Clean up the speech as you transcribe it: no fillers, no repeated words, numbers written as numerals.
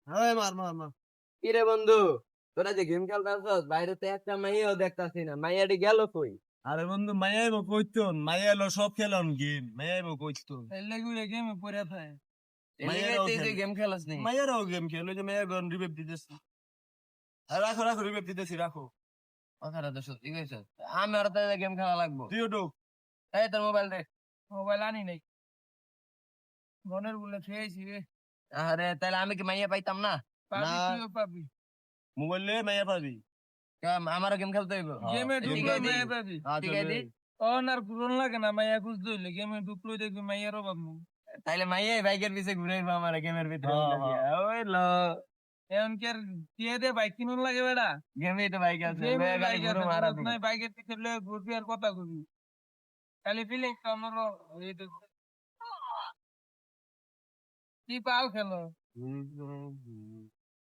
হ্যাঁ, মার মার মার। কিরে বন্ধু, তোরা যে গেম খেলতাছস বাইরে তো একটা মাইয়াও দেখতাছি না, মাইয়াটি গেল কই? আরে বন্ধু মায়াইবো কইতন, মায়াইলো সব খেলন গেম, মায়াইবো কইতন। তাইলে গুলো গেমে পড়ে থাকে। মাইয়ারাও তুই খেলে, গেম খেলাস নি? মায়ারাও গেম খেলে, ওই যে মায়া গন রিভাইভ দিতেছি। রাখো রাখো, রিভাইভ দিতেছি, রাখো। কথাটা তো সত্যি কইছস। আমি আর তাই গেম খেলা লাগবো। তুইও ঢোক। এই তোর মোবাইল দে। মোবাইল আনি নাই, মনের বলে খেয়েছি রে। আরে তাহলে আমি কি মাইয়া পাইতাম না? পাবি, না, তুইও পাবি। মোবাইল লে মায়া পাবি। আমারও গেম খেলতে হইব। গেমে গেম ঢুকলে খেলবি। মাইয়া পাবি। আচ্ছা ঠিক লে। আছে। অন আর ঘুরন লাগে না, মাইয়া খুঁজতে হইলে গেমে ঢুকলো দেখবি মাইয়ার অভাব নেই। তাইলে মাইয়া বাইকের পিছে ঘুরাইবো আমার গেমের ভিতরে। হ্যাঁ, উল্টা দিয়া। ওই ল এখন কি আর দিয়ে দে বাইক কিনুন লাগে বেড়া। গেমেই তো বাইক আছে, গেমে লয়ে খালি বাইক ঘুরো আছে, মারা বুঝছ দিই। নাই, বাইকের পিছে লয়ে ঘুরবি আর কথা কবি। খালি ফিলিংস তো আমার এই তো কি পাও খেলো।